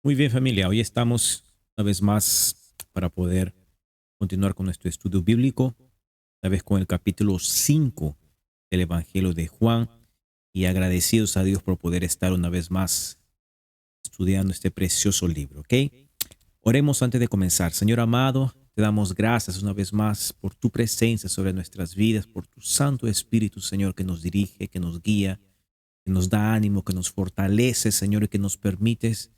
Muy bien, familia. Hoy estamos una vez más para poder continuar con nuestro estudio bíblico, esta vez con el capítulo 5 del Evangelio de Juan, y agradecidos a Dios por poder estar una vez más estudiando este precioso libro, ¿ok? Oremos antes de comenzar. Señor amado, te damos gracias una vez más por tu presencia sobre nuestras vidas, por tu Santo Espíritu, Señor, que nos dirige, que nos guía, que nos da ánimo, que nos fortalece, Señor, y que nos permites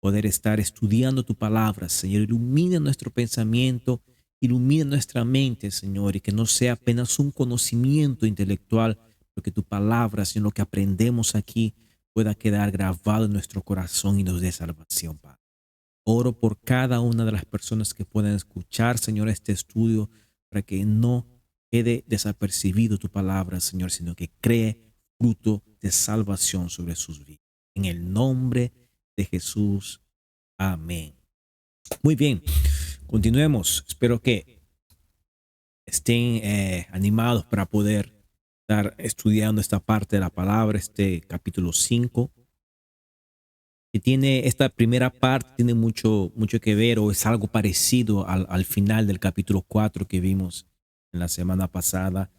poder estar estudiando tu palabra, Señor. Ilumina nuestro pensamiento, ilumina nuestra mente, Señor, y que no sea apenas un conocimiento intelectual, porque tu palabra, Señor, lo que aprendemos aquí pueda quedar grabado en nuestro corazón y nos dé salvación, Padre. Oro por cada una de las personas que puedan escuchar, Señor, este estudio, para que no quede desapercibido tu palabra, Señor, sino que cree fruto de salvación sobre sus vidas. En el nombre de Jesús. Amén. Muy bien, continuemos. Espero que estén animados para poder estar estudiando esta parte de la palabra, este capítulo 5, que tiene esta primera parte, tiene mucho que ver o es algo parecido al final del capítulo 4 que vimos en la semana pasada.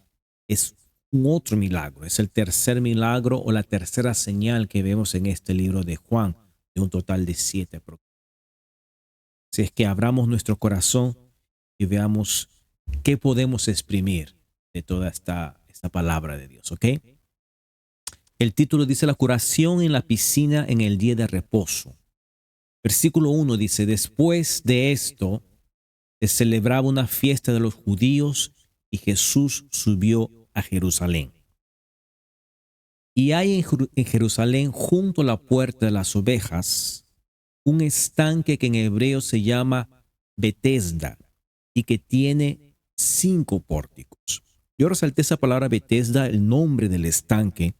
Es un otro milagro, es el tercer milagro o la tercera señal que vemos en este libro de Juan, de un total de 7. Si es que abramos nuestro corazón y veamos qué podemos exprimir de toda esta palabra de Dios, ¿ok? El título dice la curación en la piscina en el día de reposo. Versículo 1 dice, después de esto se celebraba una fiesta de los judíos y Jesús subió a Jerusalén. Y hay en Jerusalén, junto a la puerta de las ovejas, un estanque que en hebreo se llama Betesda y que tiene 5 pórticos. Yo resalté esa palabra Betesda, el nombre del estanque,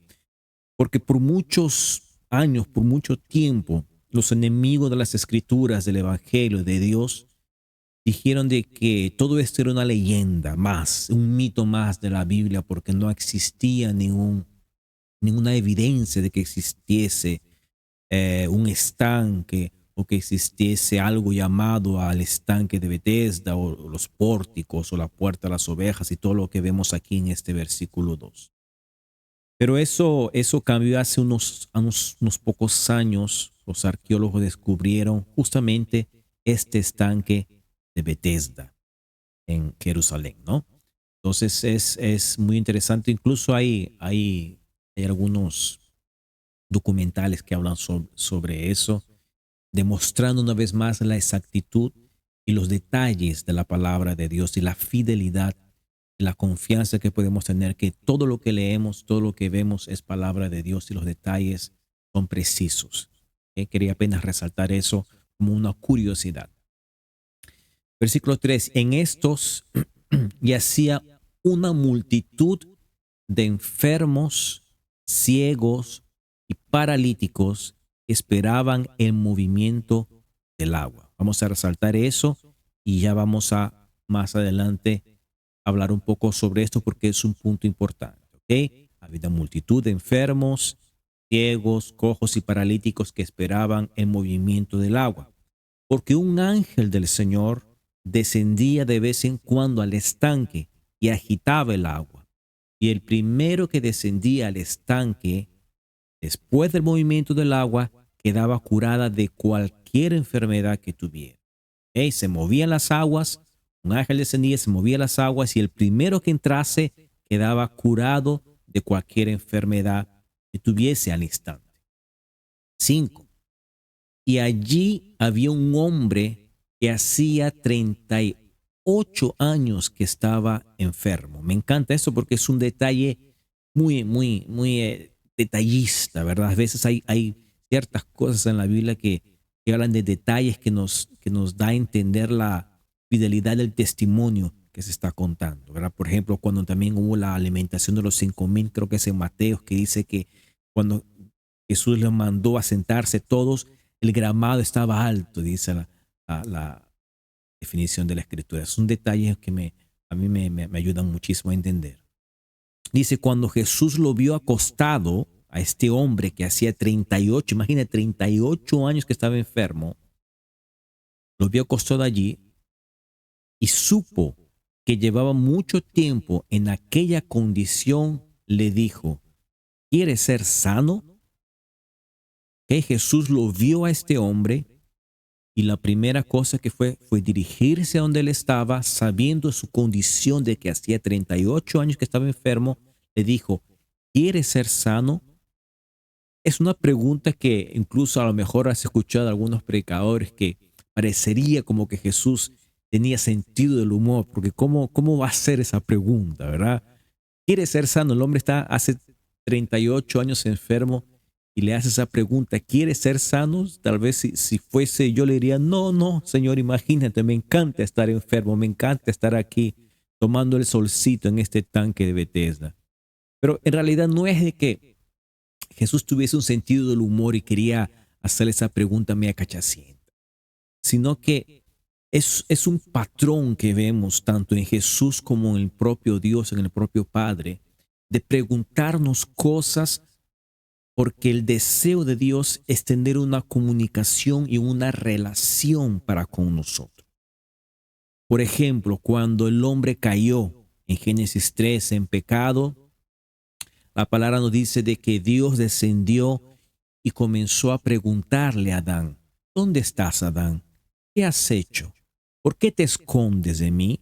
porque por muchos años, por mucho tiempo, los enemigos de las escrituras del Evangelio de Dios dijeron de que todo esto era una leyenda más, un mito más de la Biblia, porque no existía ninguna evidencia de que existiese un estanque o que existiese algo llamado al estanque de Betesda o los pórticos o la puerta de las ovejas y todo lo que vemos aquí en este versículo 2. Pero eso cambió hace unos pocos años. Los arqueólogos descubrieron justamente este estanque de Betesda en Jerusalén, ¿no? Entonces es muy interesante. Incluso hay algunos documentales que hablan sobre eso, demostrando una vez más la exactitud y los detalles de la palabra de Dios y la fidelidad y la confianza que podemos tener que todo lo que leemos, todo lo que vemos es palabra de Dios y los detalles son precisos. Quería apenas resaltar eso como una curiosidad. Versículo 3, en estos yacía una multitud de enfermos, ciegos y paralíticos que esperaban el movimiento del agua. Vamos a resaltar eso y ya vamos a más adelante hablar un poco sobre esto porque es un punto importante. ¿Ok? Había multitud de enfermos, ciegos, cojos y paralíticos que esperaban el movimiento del agua. Porque un ángel del Señor descendía de vez en cuando al estanque y agitaba el agua. Y el primero que descendía al estanque, después del movimiento del agua, quedaba curada de cualquier enfermedad que tuviera. Se movían las aguas, un ángel descendía, se movía las aguas y el primero que entrase quedaba curado de cualquier enfermedad que tuviese al instante. 5. Y allí había un hombre que hacía 38 años que estaba enfermo. Me encanta eso porque es un detalle muy detallista, ¿verdad? A veces hay ciertas cosas en la Biblia que hablan de detalles que nos da a entender la fidelidad del testimonio que se está contando, ¿verdad? Por ejemplo, cuando también hubo la alimentación de los 5,000, creo que es en Mateo, que dice que cuando Jesús les mandó a sentarse todos, el gramado estaba alto, dice la definición de la escritura. Son detalles que a mí me ayudan muchísimo a entender. Dice, cuando Jesús lo vio acostado a este hombre que hacía 38, imagina, 38 años que estaba enfermo, lo vio acostado allí y supo que llevaba mucho tiempo en aquella condición, le dijo, ¿quieres ser sano? Que Jesús lo vio a este hombre y la primera cosa que fue dirigirse a donde él estaba, sabiendo su condición de que hacía 38 años que estaba enfermo, le dijo, ¿quieres ser sano? Es una pregunta que incluso a lo mejor has escuchado a algunos predicadores que parecería como que Jesús tenía sentido del humor, porque ¿cómo va a ser esa pregunta, verdad? ¿Quiere ser sano? El hombre está hace 38 años enfermo y le hace esa pregunta, ¿quiere ser sano? Tal vez si fuese yo le diría, no, no, Señor, imagínate, me encanta estar enfermo, me encanta estar aquí tomando el solcito en este tanque de Bethesda. Pero en realidad no es de que Jesús tuviese un sentido del humor y quería hacerle esa pregunta media cachacienta, sino que es un patrón que vemos tanto en Jesús como en el propio Dios, en el propio Padre, de preguntarnos cosas porque el deseo de Dios es tener una comunicación y una relación para con nosotros. Por ejemplo, cuando el hombre cayó en Génesis 3 en pecado, la palabra nos dice de que Dios descendió y comenzó a preguntarle a Adán, ¿dónde estás, Adán? ¿Qué has hecho? ¿Por qué te escondes de mí?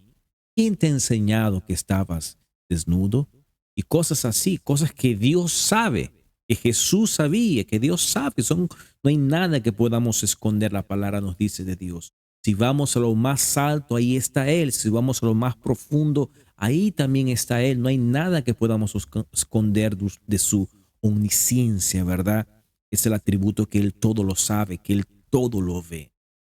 ¿Quién te ha enseñado que estabas desnudo? Y cosas así, cosas que Dios sabe, que Jesús sabía, que Dios sabe. No hay nada que podamos esconder, la palabra nos dice de Dios. Si vamos a lo más alto, ahí está Él. Si vamos a lo más profundo, ahí también está Él. No hay nada que podamos esconder de su omnisciencia, ¿verdad? Es el atributo que Él todo lo sabe, que Él todo lo ve.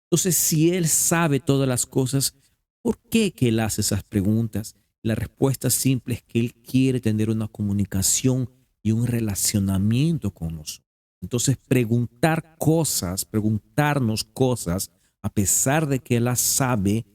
Entonces, si Él sabe todas las cosas, ¿por qué que Él hace esas preguntas? La respuesta simple es que Él quiere tener una comunicación y un relacionamiento con nosotros. Entonces, preguntarnos cosas, a pesar de que Él las sabe,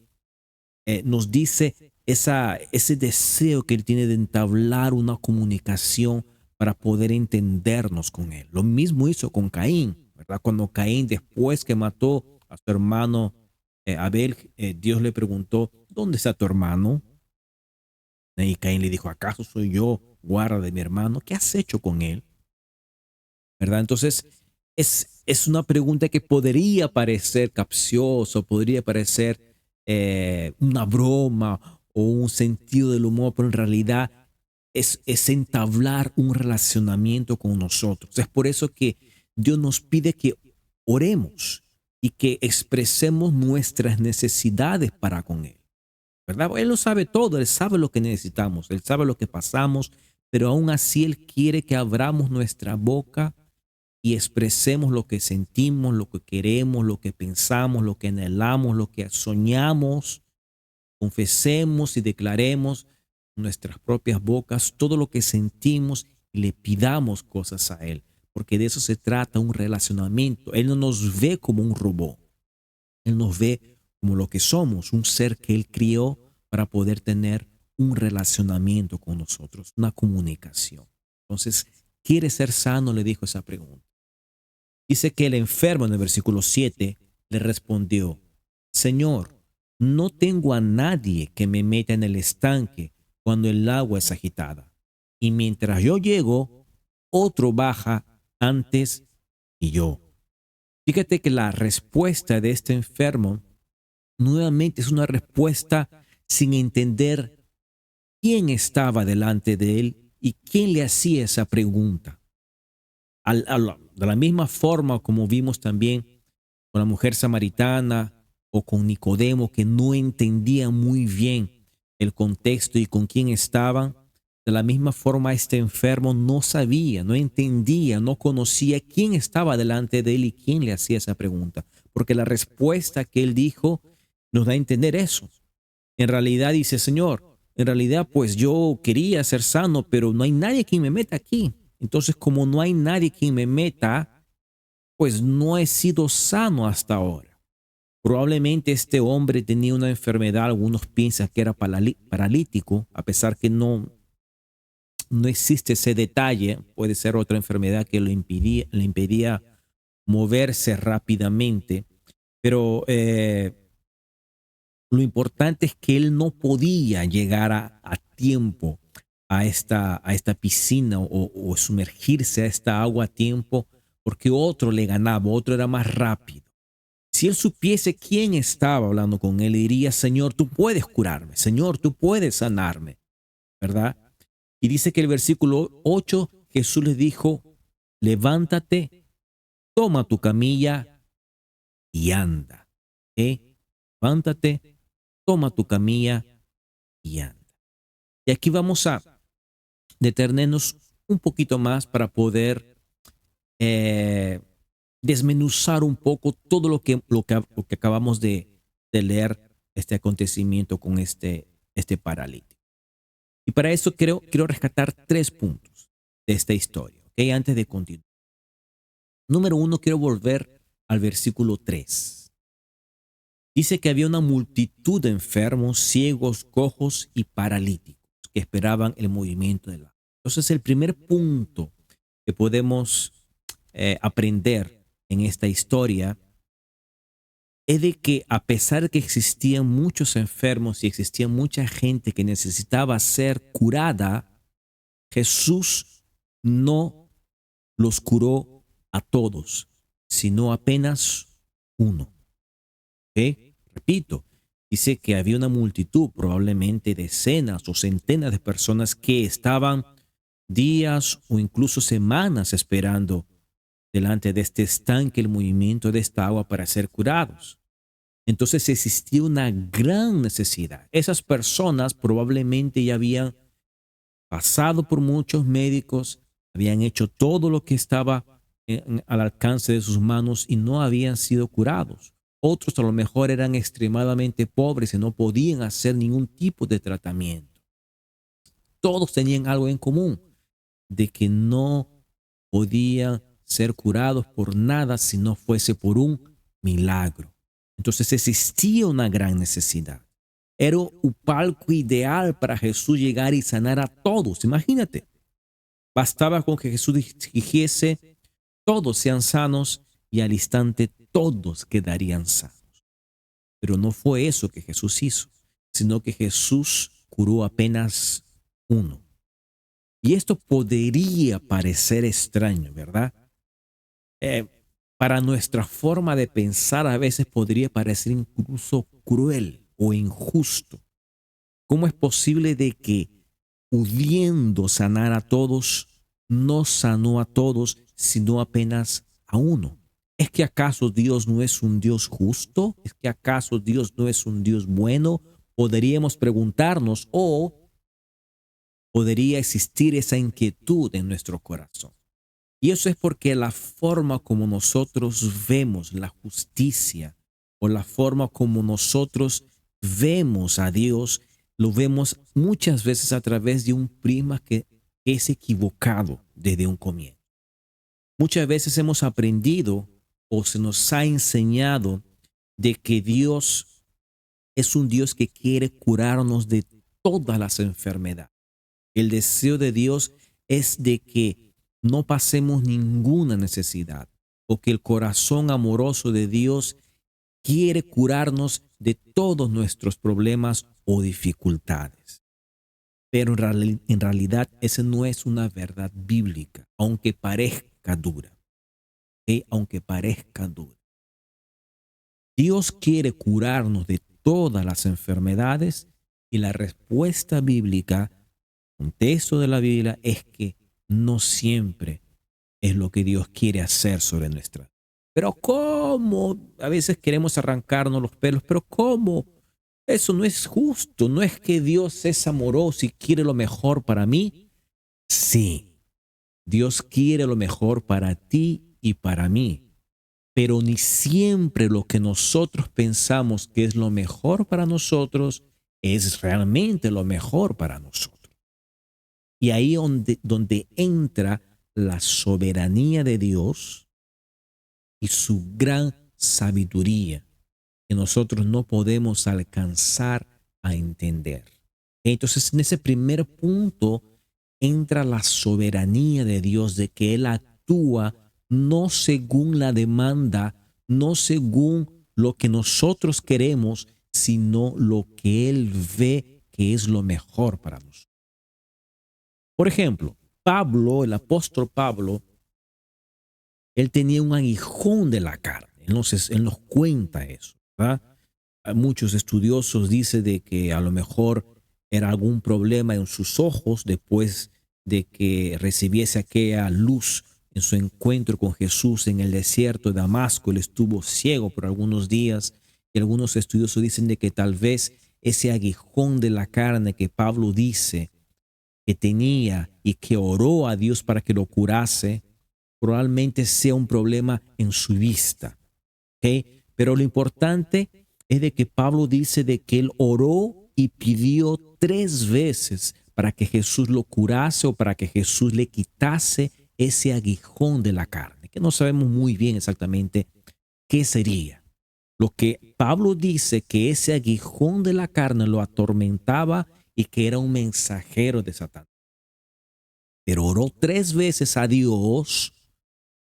nos dice ese deseo que Él tiene de entablar una comunicación para poder entendernos con Él. Lo mismo hizo con Caín, ¿verdad? Cuando Caín, después que mató a su hermano Abel, Dios le preguntó, ¿dónde está tu hermano? Y Caín le dijo, ¿acaso soy yo guarda de mi hermano? ¿Qué has hecho con él? ¿Verdad? Entonces, es una pregunta que podría parecer capcioso, podría parecer una broma o un sentido del humor, pero en realidad es entablar un relacionamiento con nosotros. Es por eso que Dios nos pide que oremos y que expresemos nuestras necesidades para con Él. ¿Verdad? Él lo sabe todo, Él sabe lo que necesitamos, Él sabe lo que pasamos, pero aún así Él quiere que abramos nuestra boca y expresemos lo que sentimos, lo que queremos, lo que pensamos, lo que anhelamos, lo que soñamos, confesemos y declaremos nuestras propias bocas todo lo que sentimos y le pidamos cosas a Él, porque de eso se trata un relacionamiento. Él no nos ve como un robot, Él nos ve como lo que somos, un ser que Él crió para poder tener un relacionamiento con nosotros, una comunicación. Entonces, ¿quiere ser sano? Le dijo esa pregunta. Dice que el enfermo en el versículo 7 le respondió, Señor, no tengo a nadie que me meta en el estanque cuando el agua es agitada. Y mientras yo llego, otro baja antes que yo. Fíjate que la respuesta de este enfermo nuevamente es una respuesta sin entender quién estaba delante de él y quién le hacía esa pregunta. De la misma forma como vimos también con la mujer samaritana o con Nicodemo, que no entendía muy bien el contexto y con quién estaban, de la misma forma este enfermo no sabía, no entendía, no conocía quién estaba delante de él y quién le hacía esa pregunta, porque la respuesta que él dijo nos da a entender eso. En realidad dice, Señor, en realidad pues yo quería ser sano, pero no hay nadie quien me meta aquí. Entonces, como no hay nadie quien me meta, pues no he sido sano hasta ahora. Probablemente este hombre tenía una enfermedad, algunos piensan que era paralítico, a pesar que no no existe ese detalle. Puede ser otra enfermedad que le impedía moverse rápidamente, pero lo importante es que él no podía llegar a tiempo a esta piscina o sumergirse a esta agua a tiempo porque otro le ganaba, otro era más rápido. Si él supiese quién estaba hablando con él, le diría, Señor, tú puedes curarme, Señor, tú puedes sanarme, ¿verdad? Y dice que el versículo 8, Jesús le dijo, levántate, toma tu camilla y anda. ¿Ok? Levántate, toma tu camilla y anda. Y aquí vamos a detenernos un poquito más para poder eh, desmenuzar un poco todo lo que acabamos de leer, este acontecimiento con este paralítico. Y para eso quiero rescatar 3 puntos de esta historia, ¿ok? Antes de continuar. Número 1, quiero volver al versículo 3. Dice que había una multitud de enfermos, ciegos, cojos y paralíticos que esperaban el movimiento del agua. Entonces, el primer punto que podemos aprender en esta historia es de que a pesar de que existían muchos enfermos y existía mucha gente que necesitaba ser curada, Jesús no los curó a todos, sino apenas uno. ¿Ok? Repito, dice que había una multitud, probablemente decenas o centenas de personas que estaban días o incluso semanas esperando delante de este estanque el movimiento de esta agua para ser curados. Entonces existía una gran necesidad. Esas personas probablemente ya habían pasado por muchos médicos, habían hecho todo lo que estaba al alcance de sus manos y no habían sido curados. Otros a lo mejor eran extremadamente pobres y no podían hacer ningún tipo de tratamiento. Todos tenían algo en común, de que no podían ser curados por nada si no fuese por un milagro. Entonces existía una gran necesidad. Era un palco ideal para Jesús llegar y sanar a todos. Imagínate, bastaba con que Jesús dijese, todos sean sanos y al instante todos quedarían sanos. Pero no fue eso que Jesús hizo, sino que Jesús curó apenas uno. Y esto podría parecer extraño, ¿verdad? Eh, para nuestra forma de pensar a veces podría parecer incluso cruel o injusto. ¿Cómo es posible de que pudiendo sanar a todos, no sanó a todos, sino apenas a uno? ¿Es que acaso Dios no es un Dios justo? ¿Es que acaso Dios no es un Dios bueno? Podríamos preguntarnos, o podría existir esa inquietud en nuestro corazón. Y eso es porque la forma como nosotros vemos la justicia o la forma como nosotros vemos a Dios, lo vemos muchas veces a través de un prisma que es equivocado desde un comienzo. Muchas veces hemos aprendido o se nos ha enseñado de que Dios es un Dios que quiere curarnos de todas las enfermedades. El deseo de Dios es de que no pasemos ninguna necesidad, o que el corazón amoroso de Dios quiere curarnos de todos nuestros problemas o dificultades. Pero en realidad esa no es una verdad bíblica, aunque parezca dura. Aunque parezca dura. Dios quiere curarnos de todas las enfermedades y la respuesta bíblica, un texto de la Biblia, es que no siempre es lo que Dios quiere hacer sobre nuestra vida. Pero ¿cómo? A veces queremos arrancarnos los pelos, pero ¿cómo? Eso no es justo. ¿No es que Dios es amoroso y quiere lo mejor para mí? Sí, Dios quiere lo mejor para ti y para mí. Pero ni siempre lo que nosotros pensamos que es lo mejor para nosotros es realmente lo mejor para nosotros. Y ahí donde entra la soberanía de Dios y su gran sabiduría que nosotros no podemos alcanzar a entender. Entonces, en ese primer punto, entra la soberanía de Dios, de que Él actúa no según la demanda, no según lo que nosotros queremos, sino lo que Él ve que es lo mejor para nosotros. Por ejemplo, Pablo, el apóstol Pablo, él tenía un aguijón de la carne. Él nos cuenta eso, ¿verdad? Muchos estudiosos dicen de que a lo mejor era algún problema en sus ojos después de que recibiese aquella luz en su encuentro con Jesús en el desierto de Damasco. Él estuvo ciego por algunos días y algunos estudiosos dicen de que tal vez ese aguijón de la carne que Pablo dice que tenía y que oró a Dios para que lo curase, probablemente sea un problema en su vista. ¿Okay? Pero lo importante es de que Pablo dice de que él oró y pidió 3 veces para que Jesús lo curase o para que Jesús le quitase ese aguijón de la carne, que no sabemos muy bien exactamente qué sería. Lo que Pablo dice que ese aguijón de la carne lo atormentaba y que era un mensajero de Satanás. Pero oró 3 veces a Dios,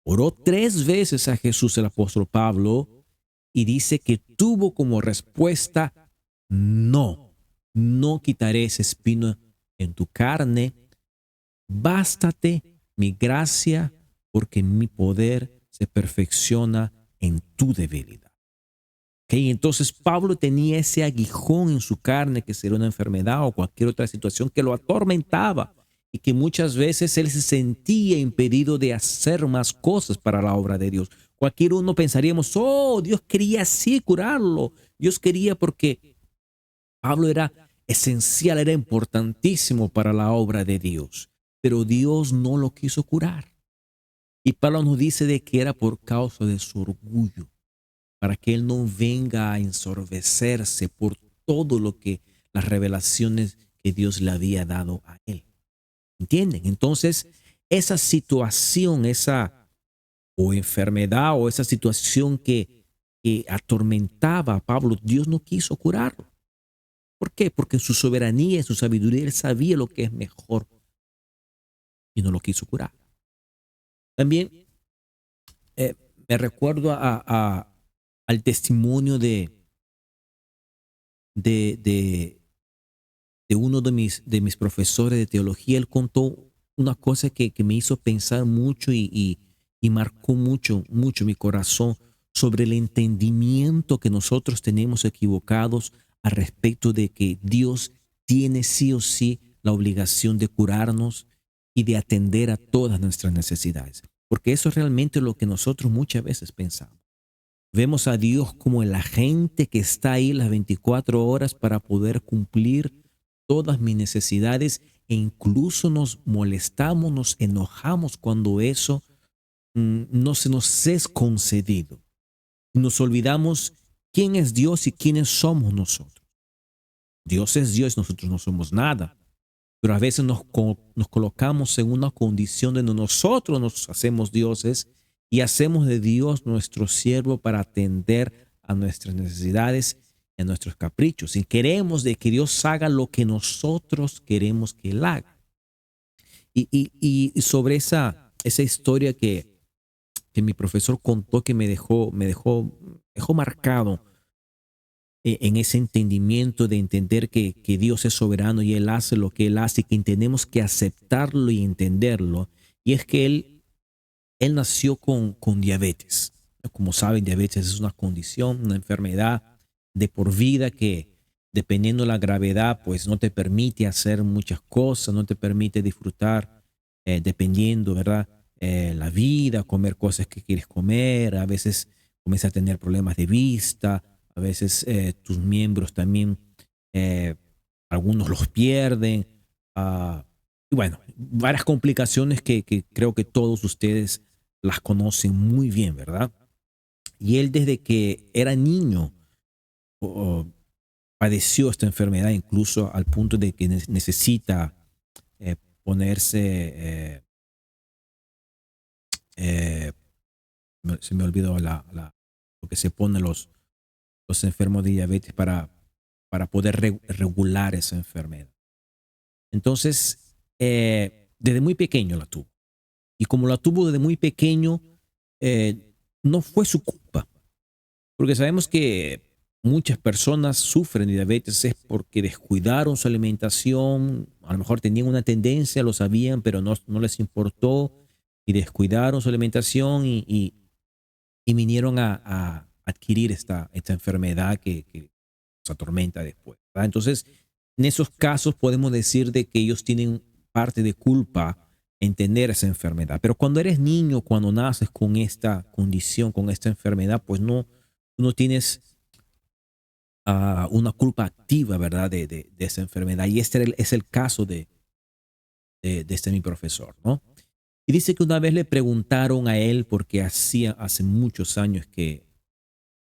oró 3 veces a Jesús el apóstol Pablo y dice que tuvo como respuesta: no, no quitaré ese espino en tu carne, bástate mi gracia, porque mi poder se perfecciona en tu debilidad. Okay, entonces Pablo tenía ese aguijón en su carne, que sería una enfermedad o cualquier otra situación que lo atormentaba y que muchas veces él se sentía impedido de hacer más cosas para la obra de Dios. Cualquier uno pensaríamos, oh, Dios quería así curarlo. Dios quería, porque Pablo era esencial, era importantísimo para la obra de Dios, pero Dios no lo quiso curar. Y Pablo nos dice de que era por causa de su orgullo, para que él no venga a ensorbecerse por todo lo que las revelaciones que Dios le había dado a él. ¿Entienden? Entonces, esa situación, esa o enfermedad o esa situación que atormentaba a Pablo, Dios no quiso curarlo. ¿Por qué? Porque en su soberanía, en su sabiduría, él sabía lo que es mejor y no lo quiso curar. También me recuerdo al testimonio de, de, de uno de mis profesores de teología. Él contó una cosa que me hizo pensar mucho y marcó mucho, mucho mi corazón sobre el entendimiento que nosotros tenemos equivocados al respecto de que Dios tiene sí o sí la obligación de curarnos y de atender a todas nuestras necesidades. Porque eso es realmente lo que nosotros muchas veces pensamos. Vemos a Dios como el agente que está ahí las 24 horas para poder cumplir todas mis necesidades, e incluso nos molestamos, nos enojamos cuando eso no se nos es concedido. Nos olvidamos quién es Dios y quiénes somos nosotros. Dios es Dios, nosotros no somos nada. Pero a veces nos colocamos en una condición donde nosotros nos hacemos dioses y hacemos de Dios nuestro siervo para atender a nuestras necesidades y a nuestros caprichos. Y queremos de que Dios haga lo que nosotros queremos que Él haga. Y sobre esa historia que mi profesor contó, que me dejó marcado en ese entendimiento de entender que Dios es soberano y Él hace lo que Él hace y que tenemos que aceptarlo y entenderlo. Y es que Él nació con diabetes. Como saben, diabetes es una condición, una enfermedad de por vida que, dependiendo de la gravedad, pues no te permite hacer muchas cosas, no te permite disfrutar, dependiendo, ¿verdad? La vida, comer cosas que quieres comer. A veces comienzas a tener problemas de vista, a veces tus miembros también, eh, algunos los pierden. Y bueno, varias complicaciones que creo que todos ustedes las conocen muy bien, ¿verdad? Y él, desde que era niño, o padeció esta enfermedad, incluso al punto de que necesita ponerse, eh, se me olvidó lo que se pone los enfermos de diabetes para poder regular esa enfermedad. Entonces, desde muy pequeño la tuvo. Y como la tuvo desde muy pequeño, no fue su culpa. Porque sabemos que muchas personas sufren de diabetes es porque descuidaron su alimentación, a lo mejor tenían una tendencia, lo sabían, pero no les importó y descuidaron su alimentación y vinieron a adquirir esta enfermedad que nos atormenta después, ¿verdad? Entonces, en esos casos podemos decir de que ellos tienen parte de culpa en tener esa enfermedad. Pero cuando eres niño, cuando naces con esta condición, con esta enfermedad, pues no tienes una culpa activa, ¿verdad? De esa enfermedad. Y es el caso de este mi profesor, ¿no? Y dice que una vez le preguntaron a él, porque hace muchos años que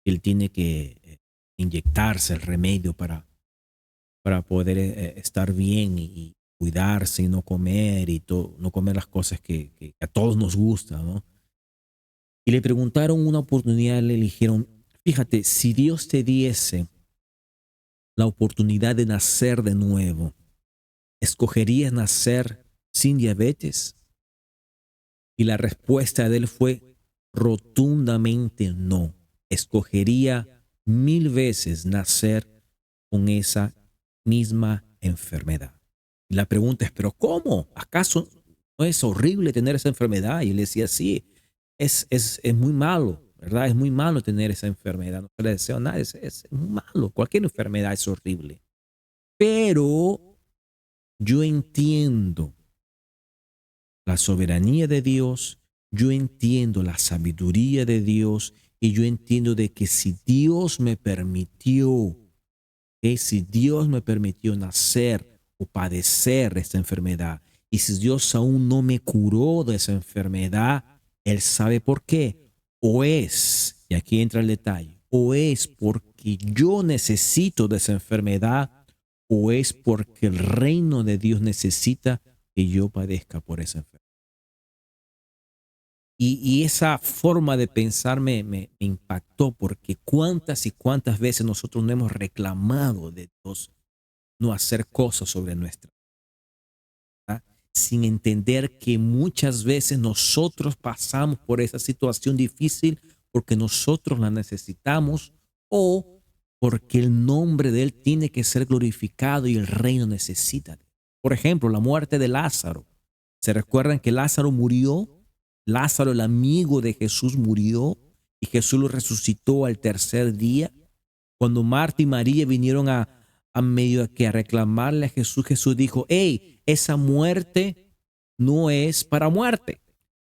él tiene que inyectarse el remedio para poder estar bien y cuidarse y no comer y no comer las cosas que a todos nos gustan, ¿no? Y le preguntaron una oportunidad, le dijeron, fíjate, si Dios te diese la oportunidad de nacer de nuevo, ¿escogerías nacer sin diabetes? Y la respuesta de él fue rotundamente no. Escogería 1000 veces nacer con esa misma enfermedad. Y la pregunta es, ¿pero cómo? ¿Acaso no es horrible tener esa enfermedad? Y él decía, sí, es muy malo, ¿verdad? Es muy malo tener esa enfermedad. No se le deseo a nadie, es muy malo. Cualquier enfermedad es horrible. Pero yo entiendo la soberanía de Dios, yo entiendo la sabiduría de Dios y yo entiendo de que si Dios me permitió, si Dios me permitió nacer o padecer esta enfermedad y si Dios aún no me curó de esa enfermedad, Él sabe por qué. O es, y aquí entra el detalle, o es porque yo necesito de esa enfermedad o es porque el reino de Dios necesita que yo padezca por esa enfermedad. Y esa forma de pensar me impactó porque cuántas y cuántas veces nosotros no hemos reclamado de Dios no hacer cosas sobre nuestra vida, sin entender que muchas veces nosotros pasamos por esa situación difícil porque nosotros la necesitamos o porque el nombre de Él tiene que ser glorificado y el reino necesita. Por ejemplo, la muerte de Lázaro. ¿Se recuerdan que Lázaro murió? Lázaro, el amigo de Jesús, murió y Jesús lo resucitó al tercer día. Cuando Marta y María vinieron a medio que a reclamarle a Jesús, Jesús dijo, hey, esa muerte no es para muerte,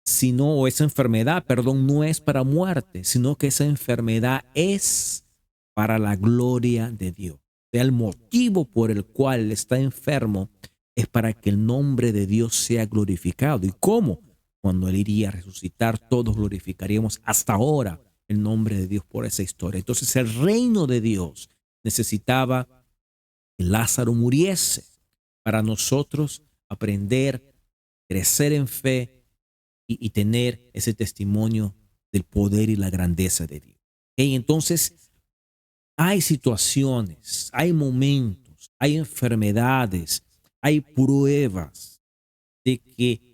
sino, o esa enfermedad, perdón, no es para muerte, sino que esa enfermedad es para la gloria de Dios. O sea, el motivo por el cual él está enfermo es para que el nombre de Dios sea glorificado. ¿Y cómo? Cuando él iría a resucitar, todos glorificaríamos hasta ahora el nombre de Dios por esa historia. Entonces el reino de Dios necesitaba que Lázaro muriese para nosotros aprender, crecer en fe y tener ese testimonio del poder y la grandeza de Dios. ¿Okay? Entonces hay situaciones, hay momentos, hay enfermedades, hay pruebas de que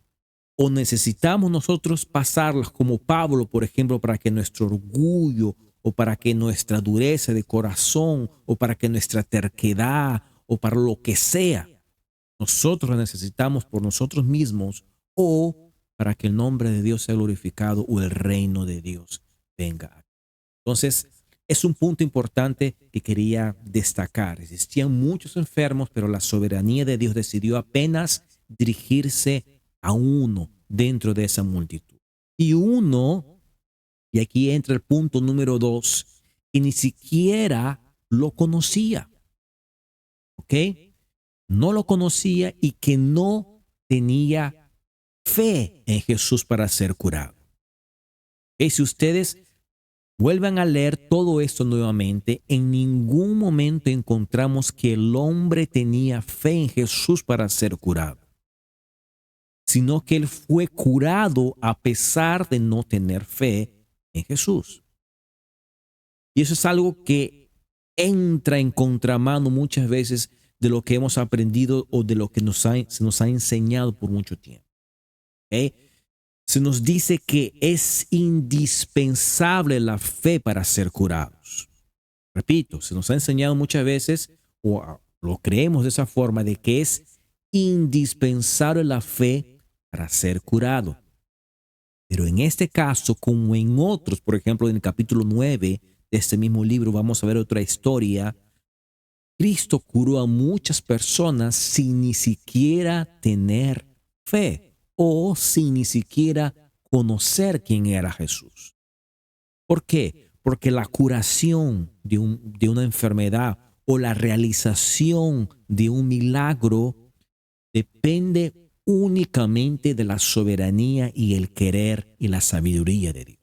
o necesitamos nosotros pasarlas como Pablo, por ejemplo, para que nuestro orgullo o para que nuestra dureza de corazón o para que nuestra terquedad o para lo que sea, nosotros la necesitamos por nosotros mismos o para que el nombre de Dios sea glorificado o el reino de Dios venga. Entonces, es un punto importante que quería destacar. Existían muchos enfermos, pero la soberanía de Dios decidió apenas dirigirse a uno dentro de esa multitud. Y uno, y aquí entra el punto número 2, que ni siquiera lo conocía. ¿Ok? No lo conocía y que no tenía fe en Jesús para ser curado. Y si ustedes vuelvan a leer todo esto nuevamente, en ningún momento encontramos que el hombre tenía fe en Jesús para ser curado, sino que él fue curado a pesar de no tener fe en Jesús. Y eso es algo que entra en contramano muchas veces de lo que hemos aprendido o de lo que se nos ha enseñado por mucho tiempo. ¿Ok? Se nos dice que es indispensable la fe para ser curados. Repito, se nos ha enseñado muchas veces, o lo creemos de esa forma, de que es indispensable la fe para ser curado. Pero en este caso, como en otros, por ejemplo, en el capítulo 9 de este mismo libro, vamos a ver otra historia. Cristo curó a muchas personas sin ni siquiera tener fe o sin ni siquiera conocer quién era Jesús. ¿Por qué? Porque la curación de una enfermedad o la realización de un milagro depende únicamente de la soberanía y el querer y la sabiduría de Dios.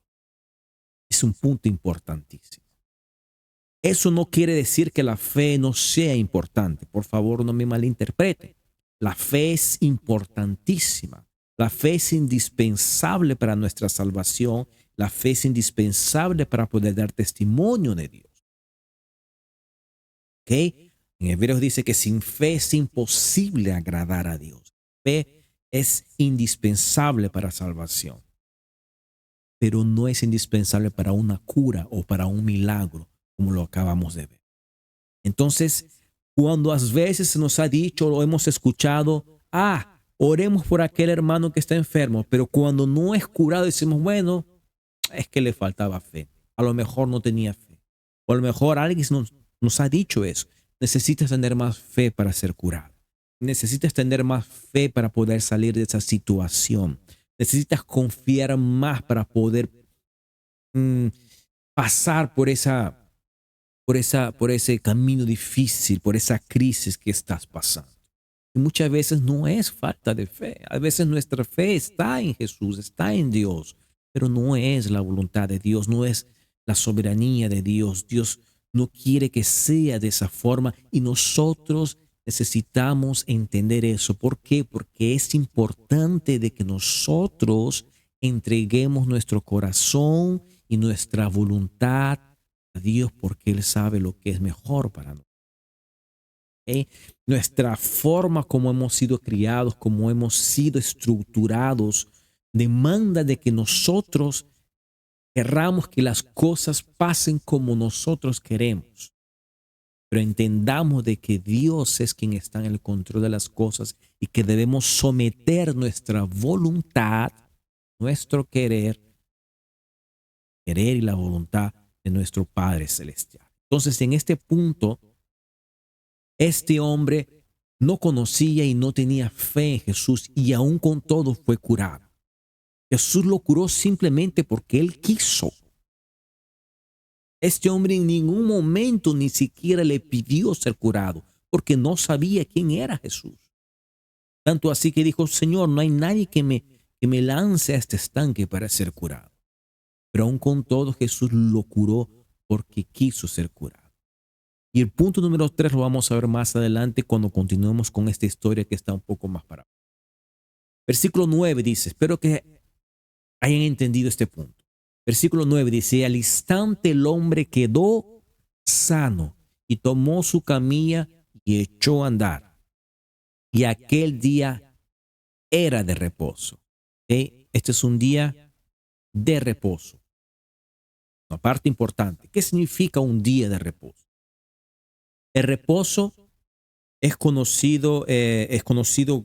Es un punto importantísimo. Eso no quiere decir que la fe no sea importante. Por favor, no me malinterprete. La fe es importantísima. La fe es indispensable para nuestra salvación. La fe es indispensable para poder dar testimonio de Dios. ¿Ok? En Hebreos dice que sin fe es imposible agradar a Dios. Fe es indispensable para salvación, pero no es indispensable para una cura o para un milagro, como lo acabamos de ver. Entonces, cuando a veces se nos ha dicho o hemos escuchado, oremos por aquel hermano que está enfermo, pero cuando no es curado decimos, bueno, es que le faltaba fe. A lo mejor no tenía fe. O a lo mejor alguien nos ha dicho eso. Necesitas tener más fe para ser curado. Necesitas tener más fe para poder salir de esa situación. Necesitas confiar más para poder pasar por ese camino difícil, por esa crisis que estás pasando. Y muchas veces no es falta de fe. A veces nuestra fe está en Jesús, está en Dios, pero no es la voluntad de Dios, no es la soberanía de Dios. Dios no quiere que sea de esa forma y nosotros necesitamos entender eso. ¿Por qué? Porque es importante de que nosotros entreguemos nuestro corazón y nuestra voluntad a Dios porque Él sabe lo que es mejor para nosotros. ¿Okay? Nuestra forma como hemos sido criados, como hemos sido estructurados, demanda de que nosotros querramos que las cosas pasen como nosotros queremos. Pero entendamos de que Dios es quien está en el control de las cosas y que debemos someter nuestra voluntad, nuestro querer y la voluntad de nuestro Padre Celestial. Entonces, en este punto, este hombre no conocía y no tenía fe en Jesús y aún con todo fue curado. Jesús lo curó simplemente porque él quiso. Este hombre en ningún momento ni siquiera le pidió ser curado porque no sabía quién era Jesús. Tanto así que dijo, Señor, no hay nadie que me lance a este estanque para ser curado. Pero aún con todo Jesús lo curó porque quiso ser curado. Y el punto número 3 lo vamos a ver más adelante cuando continuemos con esta historia que está un poco más para abajo. Versículo 9 dice, espero que hayan entendido este punto. Versículo 9 dice, al instante el hombre quedó sano y tomó su camilla y echó a andar. Y aquel día era de reposo. ¿Okay? Este es un día de reposo. Una parte importante. ¿Qué significa un día de reposo? El reposo es conocido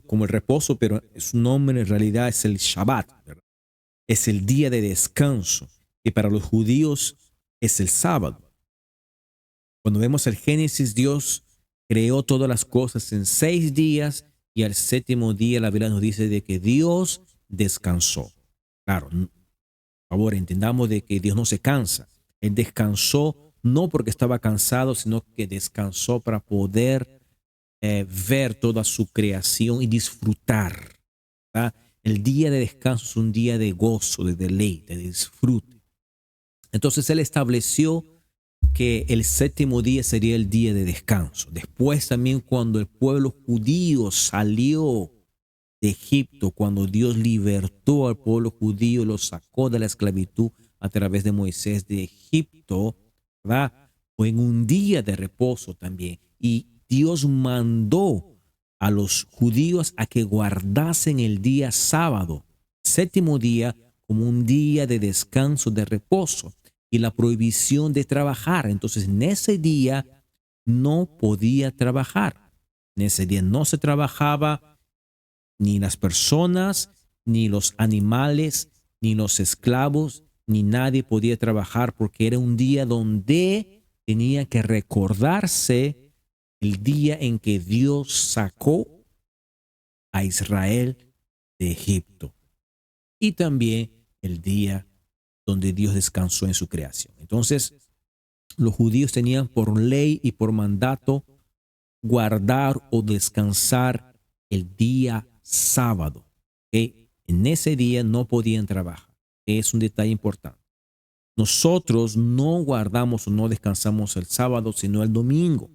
como el reposo, pero su nombre en realidad es el Shabbat, ¿verdad? Es el día de descanso, que para los judíos es el sábado. Cuando vemos el Génesis, Dios creó todas las cosas en 6 días y al séptimo día la Biblia nos dice de que Dios descansó. Claro, por favor, entendamos de que Dios no se cansa. Él descansó no porque estaba cansado, sino que descansó para poder ver toda su creación y disfrutar. ¿Verdad? El día de descanso es un día de gozo, de deleite, de disfrute. Entonces Él estableció que el séptimo día sería el día de descanso. Después también cuando el pueblo judío salió de Egipto, cuando Dios libertó al pueblo judío, lo sacó de la esclavitud a través de Moisés de Egipto, ¿verdad? Fue en un día de reposo también. Y Dios mandó a los judíos a que guardasen el día sábado, séptimo día, como un día de descanso, de reposo, y la prohibición de trabajar. Entonces, en ese día no podía trabajar. En ese día no se trabajaba, ni las personas, ni los animales, ni los esclavos, ni nadie podía trabajar, porque era un día donde tenía que recordarse el día en que Dios sacó a Israel de Egipto, y también el día donde Dios descansó en su creación. Entonces, los judíos tenían por ley y por mandato guardar o descansar el día sábado. ¿Ok? En ese día no podían trabajar. Es un detalle importante. Nosotros no guardamos o no descansamos el sábado, sino el domingo.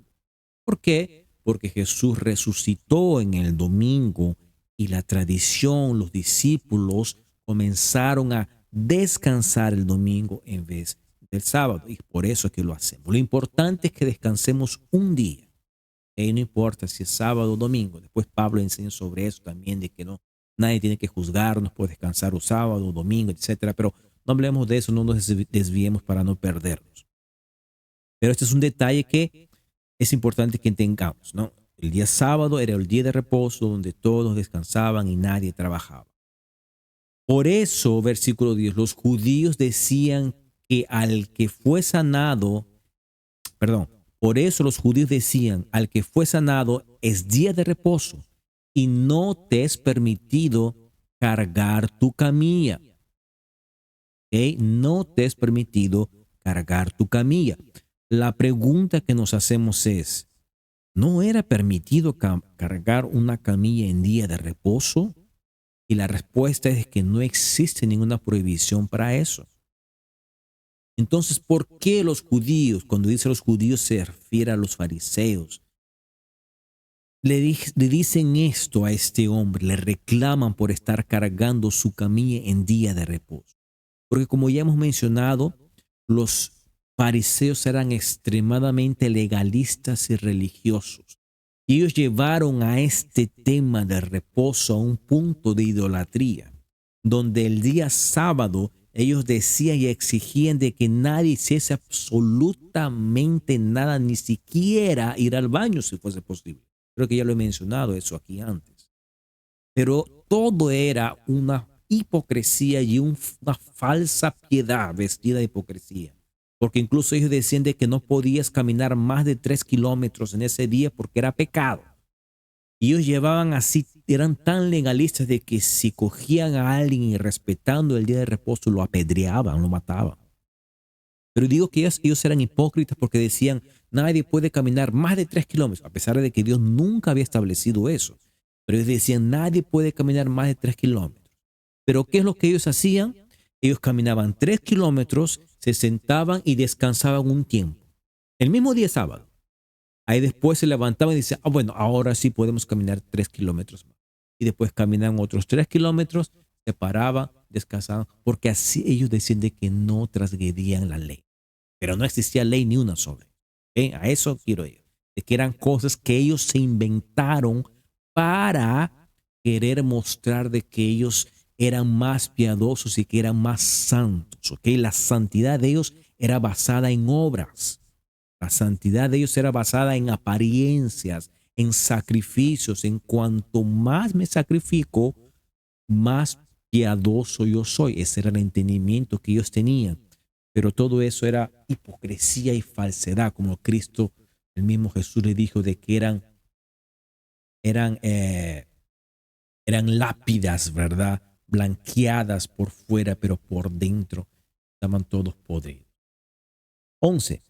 ¿Por qué? Porque Jesús resucitó en el domingo y la tradición, los discípulos comenzaron a descansar el domingo en vez del sábado, y por eso es que lo hacemos. Lo importante es que descansemos un día. Y no importa si es sábado o domingo. Después Pablo enseña sobre eso también, de que no, nadie tiene que juzgarnos por descansar un sábado o domingo, etcétera. Pero no hablemos de eso, no nos desviemos para no perdernos. Pero este es un detalle que es importante que tengamos, ¿no? El día sábado era el día de reposo donde todos descansaban y nadie trabajaba. Por eso, versículo 10, los judíos decían que al que fue sanado, perdón, por eso los judíos decían, al que fue sanado es día de reposo y no te es permitido cargar tu camilla. ¿Ok? No te es permitido cargar tu camilla. La pregunta que nos hacemos es, ¿no era permitido cargar una camilla en día de reposo? Y la respuesta es que no existe ninguna prohibición para eso. Entonces, ¿por qué los judíos, cuando dice los judíos se refiere a los fariseos, le dicen esto a este hombre, le reclaman por estar cargando su camilla en día de reposo? Porque como ya hemos mencionado, los fariseos eran extremadamente legalistas y religiosos. Y ellos llevaron a este tema de reposo a un punto de idolatría, donde el día sábado ellos decían y exigían de que nadie hiciese absolutamente nada, ni siquiera ir al baño si fuese posible. Creo que ya lo he mencionado eso aquí antes. Pero todo era una hipocresía y una falsa piedad vestida de hipocresía. Porque incluso ellos decían de que no podías caminar más de 3 kilómetros en ese día porque era pecado. Y ellos llevaban así, eran tan legalistas de que si cogían a alguien y respetando el día de reposo, lo apedreaban, lo mataban. Pero digo que ellos eran hipócritas porque decían, nadie puede caminar más de 3 kilómetros, a pesar de que Dios nunca había establecido eso. Pero ellos decían, nadie puede caminar más de 3 kilómetros. Pero ¿qué es lo que ellos hacían? Ellos caminaban 3 kilómetros, se sentaban y descansaban un tiempo. El mismo día sábado. Ahí después se levantaban y decían, bueno, ahora sí podemos caminar 3 kilómetros más. Y después caminaban otros 3 kilómetros, se paraban, descansaban, porque así ellos decían de que no transgredían la ley. Pero no existía ley ni una sobre. A eso quiero ir. De que eran cosas que ellos se inventaron para querer mostrar de que ellos eran más piadosos y que eran más santos. La santidad de ellos era basada en obras. La santidad de ellos era basada en apariencias, en sacrificios. En cuanto más me sacrifico, más piadoso yo soy. Ese era el entendimiento que ellos tenían. Pero todo eso era hipocresía y falsedad, como Cristo, el mismo Jesús le dijo de que eran lápidas, ¿verdad? Blanqueadas por fuera, pero por dentro estaban todos podridos. 11.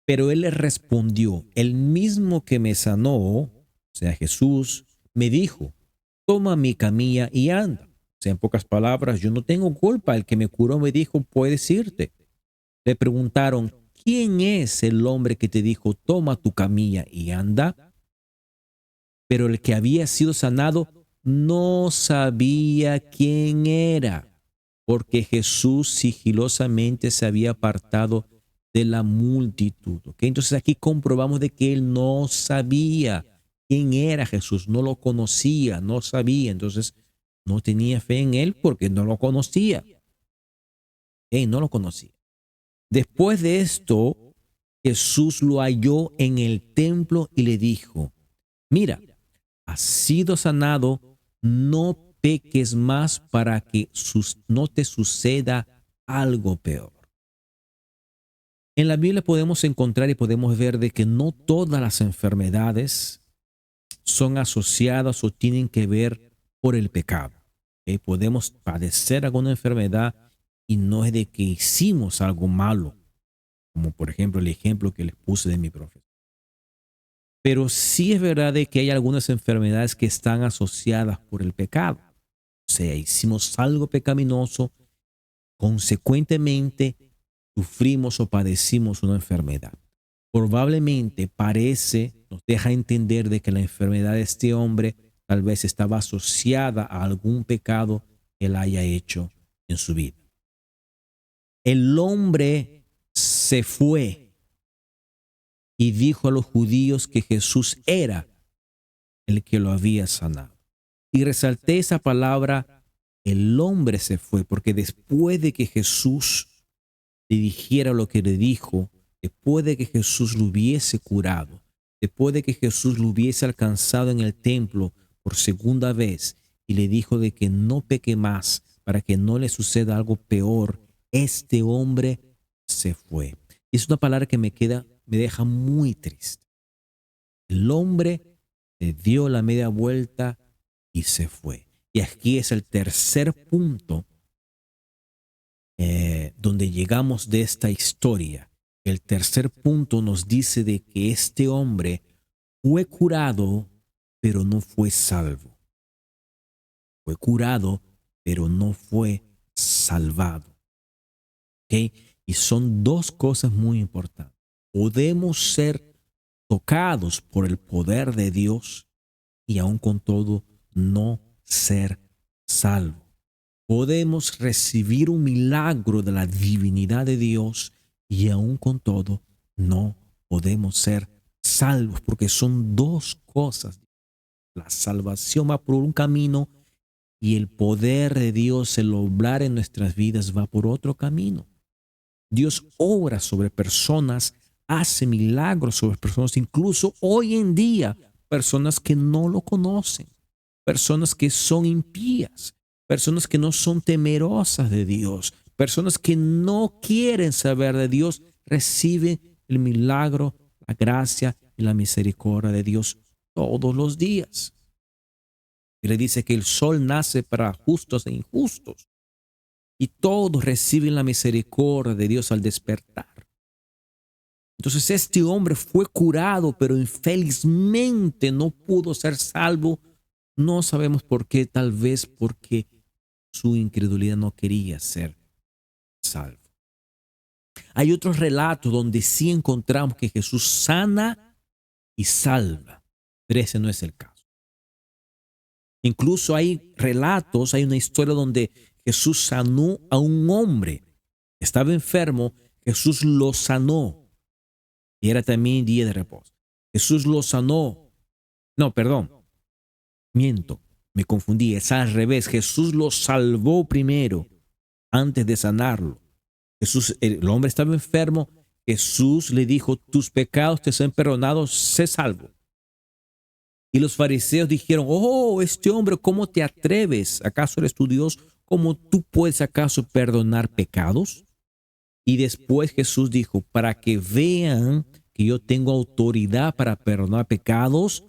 Pero él le respondió, el mismo que me sanó, o sea, Jesús, me dijo, toma mi camilla y anda. O sea, en pocas palabras, yo no tengo culpa. El que me curó me dijo, puedes irte. Le preguntaron, ¿quién es el hombre que te dijo, toma tu camilla y anda? Pero el que había sido sanado no sabía quién era, porque Jesús sigilosamente se había apartado de la multitud. ¿Ok? Entonces aquí comprobamos de que él no sabía quién era Jesús, no lo conocía, no sabía. Entonces no tenía fe en él porque no lo conocía. ¿Ok? No lo conocía. Después de esto, Jesús lo halló en el templo y le dijo, mira, has sido sanado, no peques más para que no te suceda algo peor. En la Biblia podemos encontrar y podemos ver de que no todas las enfermedades son asociadas o tienen que ver por el pecado. Podemos padecer alguna enfermedad y no es de que hicimos algo malo, como por ejemplo el ejemplo que les puse de mi profesor. Pero sí es verdad de que hay algunas enfermedades que están asociadas por el pecado. O sea, hicimos algo pecaminoso, consecuentemente sufrimos o padecimos una enfermedad. Probablemente nos deja entender de que la enfermedad de este hombre tal vez estaba asociada a algún pecado que él haya hecho en su vida. El hombre se fue y dijo a los judíos que Jesús era el que lo había sanado. Y resalté esa palabra, el hombre se fue, porque después de que Jesús le dijera lo que le dijo, después de que Jesús lo hubiese curado, después de que Jesús lo hubiese alcanzado en el templo por segunda vez y le dijo de que no peque más para que no le suceda algo peor, este hombre se fue. Y es una palabra que me deja muy triste. El hombre se dio la media vuelta y se fue. Y aquí es el tercer punto donde llegamos de esta historia. El tercer punto nos dice de que este hombre fue curado, pero no fue salvo. Fue curado, pero no fue salvado. ¿Ok? Y son dos cosas muy importantes. Podemos ser tocados por el poder de Dios y aún con todo no ser salvo. Podemos recibir un milagro de la divinidad de Dios y aún con todo no podemos ser salvos, porque son dos cosas. La salvación va por un camino y el poder de Dios, el obrar en nuestras vidas, va por otro camino. Dios obra sobre personas, hace milagros sobre personas, incluso hoy en día, personas que no lo conocen, personas que son impías, personas que no son temerosas de Dios, personas que no quieren saber de Dios, reciben el milagro, la gracia y la misericordia de Dios todos los días. Y le dice que el sol nace para justos e injustos y todos reciben la misericordia de Dios al despertar. Entonces este hombre fue curado, pero infelizmente no pudo ser salvo. No sabemos por qué, tal vez porque su incredulidad no quería ser salvo. Hay otros relatos donde sí encontramos que Jesús sana y salva, pero ese no es el caso. Incluso hay relatos, hay una historia donde Jesús sanó a un hombre. Estaba enfermo, Jesús lo sanó. Y era también día de reposo. Jesús lo sanó. No, perdón. Miento, me confundí. Es al revés. Jesús lo salvó primero antes de sanarlo. El hombre estaba enfermo. Jesús le dijo, tus pecados te son perdonados, sé salvo. Y los fariseos dijeron, oh, este hombre, ¿cómo te atreves? ¿Acaso eres tu Dios? ¿Cómo tú puedes acaso perdonar pecados? Y después Jesús dijo, para que vean que yo tengo autoridad para perdonar pecados,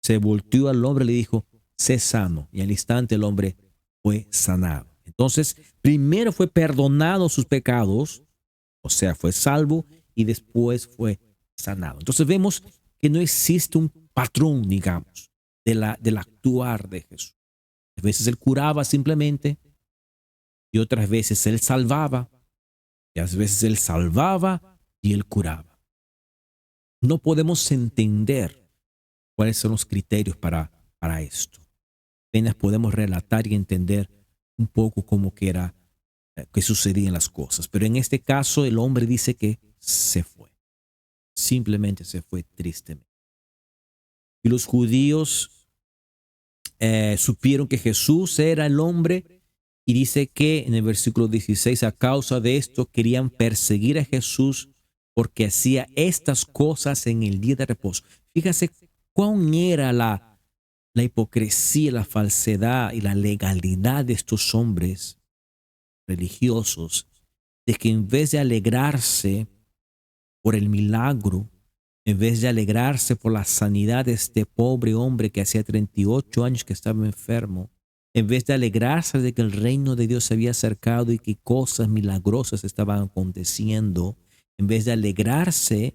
se volteó al hombre y le dijo, sé sano. Y al instante el hombre fue sanado. Entonces, primero fue perdonado sus pecados, o sea, fue salvo y después fue sanado. Entonces vemos que no existe un patrón, digamos, del actuar de Jesús. A veces él curaba simplemente y otras veces él salvaba y a veces él salvaba y él curaba. No podemos entender cuáles son los criterios para esto. Apenas podemos relatar y entender un poco cómo que sucedían las cosas. Pero en este caso el hombre dice que se fue. Simplemente se fue tristemente. Y los judíos supieron que Jesús era el hombre, y dice que en el versículo 16, a causa de esto querían perseguir a Jesús porque hacía estas cosas en el día de reposo. Fíjase cuán era la hipocresía, la falsedad y la legalidad de estos hombres religiosos, de que en vez de alegrarse por el milagro, en vez de alegrarse por la sanidad de este pobre hombre que hacía 38 años que estaba enfermo, en vez de alegrarse de que el reino de Dios se había acercado y que cosas milagrosas estaban aconteciendo, en vez de alegrarse,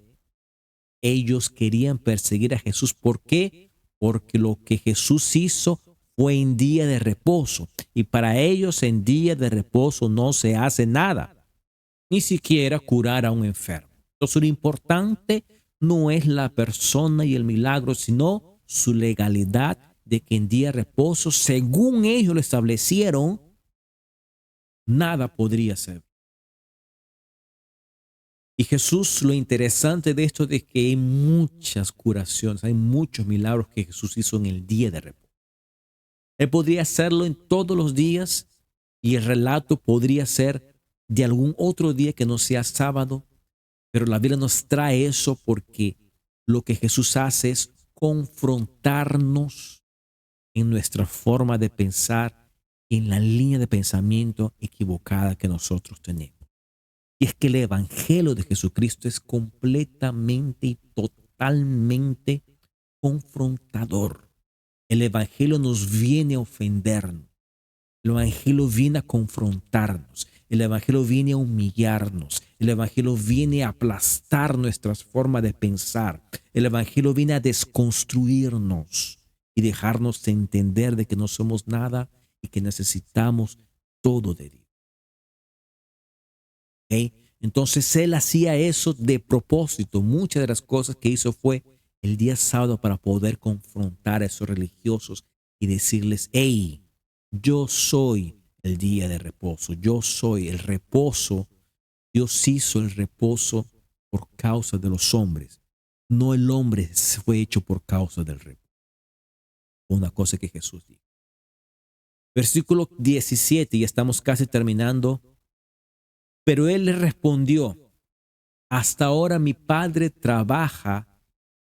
ellos querían perseguir a Jesús. ¿Por qué? Porque lo que Jesús hizo fue en día de reposo. Y para ellos en día de reposo no se hace nada, ni siquiera curar a un enfermo. Entonces lo importante no es la persona y el milagro, sino su legalidad de que en día de reposo, según ellos lo establecieron, nada podría ser. Y Jesús, lo interesante de esto es que hay muchas curaciones, hay muchos milagros que Jesús hizo en el día de reposo. Él podría hacerlo en todos los días y el relato podría ser de algún otro día que no sea sábado, pero la Biblia nos trae eso porque lo que Jesús hace es confrontarnos en nuestra forma de pensar, en la línea de pensamiento equivocada que nosotros tenemos. Y es que el evangelio de Jesucristo es completamente y totalmente confrontador. El evangelio nos viene a ofendernos. El evangelio viene a confrontarnos. El evangelio viene a humillarnos. El evangelio viene a aplastar nuestras formas de pensar. El evangelio viene a desconstruirnos y dejarnos entender de que no somos nada y que necesitamos todo de Dios. ¿Okay? Entonces él hacía eso de propósito. Muchas de las cosas que hizo fue el día sábado para poder confrontar a esos religiosos y decirles, hey, yo soy el día de reposo, yo soy el reposo. Dios hizo el reposo por causa de los hombres, no el hombre fue hecho por causa del reposo. Una cosa que Jesús dijo. Versículo 17, y estamos casi terminando. Pero él le respondió, hasta ahora mi padre trabaja,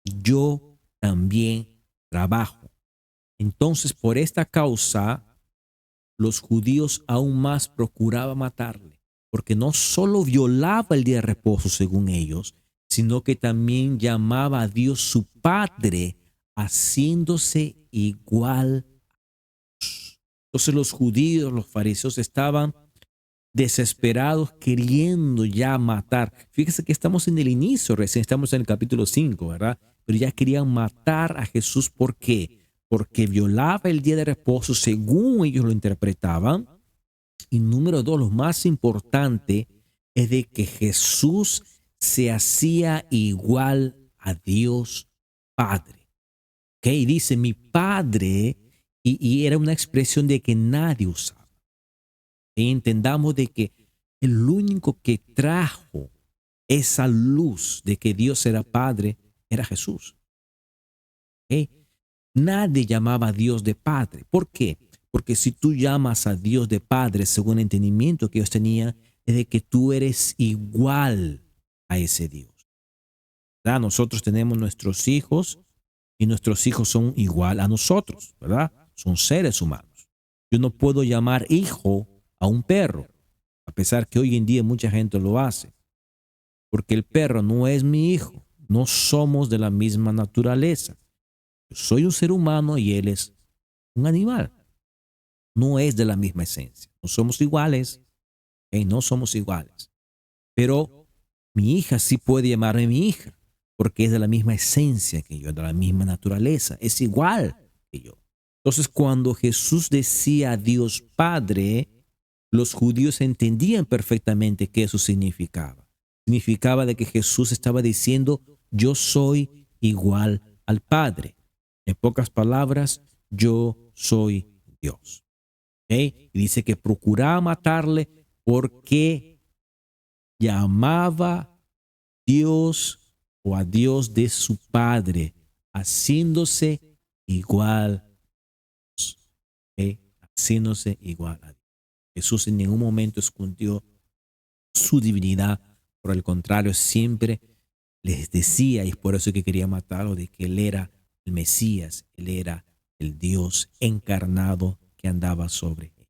yo también trabajo. Entonces, por esta causa, los judíos aún más procuraban matarle, porque no solo violaba el día de reposo, según ellos, sino que también llamaba a Dios su Padre, haciéndose igual a Dios. Entonces los judíos, los fariseos estaban desesperados queriendo ya matar. Fíjese que estamos en el inicio, recién estamos en el capítulo 5, ¿verdad? Pero ya querían matar a Jesús. ¿Por qué? Porque violaba el día de reposo según ellos lo interpretaban. Y número 2, lo más importante es de que Jesús se hacía igual a Dios Padre. ¿Ok? Y dice mi Padre, y era una expresión de que nadie usaba. Y entendamos de que el único que trajo esa luz de que Dios era Padre era Jesús. ¿Okay? Nadie llamaba a Dios de Padre. ¿Por qué? Porque si tú llamas a Dios de Padre, según el entendimiento que ellos tenían, es de que tú eres igual a ese Dios. ¿Verdad? Nosotros tenemos nuestros hijos y nuestros hijos son igual a nosotros, ¿verdad? Son seres humanos. Yo no puedo llamar hijo a un perro, a pesar que hoy en día mucha gente lo hace, porque el perro no es mi hijo, no somos de la misma naturaleza. Yo soy un ser humano y él es un animal, no es de la misma esencia, no somos iguales, no somos iguales, pero mi hija sí puede llamarme mi hija, porque es de la misma esencia que yo, de la misma naturaleza, es igual que yo. Entonces cuando Jesús decía a Dios Padre, los judíos entendían perfectamente qué eso significaba. Significaba de que Jesús estaba diciendo, yo soy igual al Padre. En pocas palabras, yo soy Dios. ¿Okay? Y dice que procuraba matarle porque llamaba Dios o a Dios de su Padre, haciéndose igual, ¿ok? Haciéndose igual a Dios. Jesús en ningún momento escondió su divinidad, por el contrario, siempre les decía, y es por eso que quería matarlo, de que él era el Mesías, él era el Dios encarnado que andaba sobre él.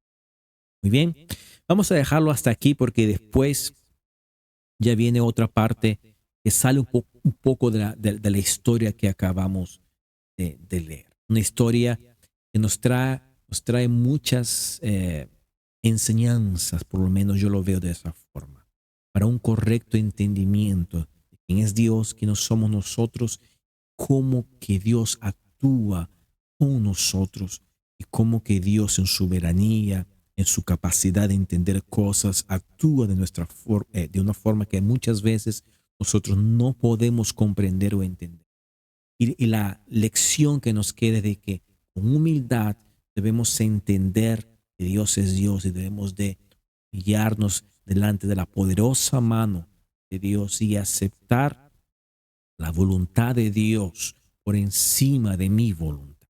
Muy bien, vamos a dejarlo hasta aquí porque después ya viene otra parte que sale un poco de la historia que acabamos de leer. Una historia que nos trae muchas enseñanzas, por lo menos yo lo veo de esa forma, para un correcto entendimiento de quién es Dios, quiénes somos nosotros, cómo que Dios actúa con nosotros y cómo que Dios en su soberanía, en su capacidad de entender cosas, actúa de una forma que muchas veces nosotros no podemos comprender o entender. Y la lección que nos queda de que con humildad debemos entender que Dios es Dios y debemos de guiarnos delante de la poderosa mano de Dios y aceptar la voluntad de Dios por encima de mi voluntad.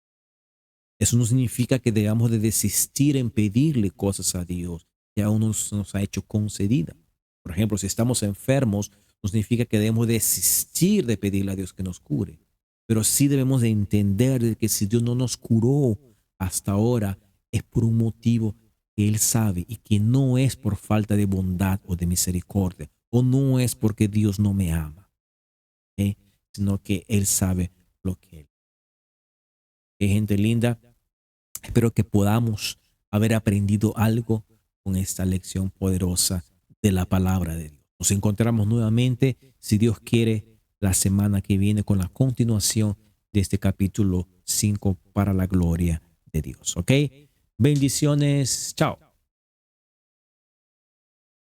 Eso no significa que debamos de desistir en pedirle cosas a Dios que aún nos ha hecho concedida. Por ejemplo, si estamos enfermos, no significa que debemos desistir de pedirle a Dios que nos cure. Pero sí debemos de entender que si Dios no nos curó hasta ahora, es por un motivo que Él sabe y que no es por falta de bondad o de misericordia, o no es porque Dios no me ama, ¿ok? Sino que Él sabe lo que Él. ¿Ok, gente linda? Espero que podamos haber aprendido algo con esta lección poderosa de la palabra de Dios. Nos encontramos nuevamente, si Dios quiere, la semana que viene con la continuación de este capítulo 5 para la gloria de Dios. ¿Ok? Bendiciones. Chao.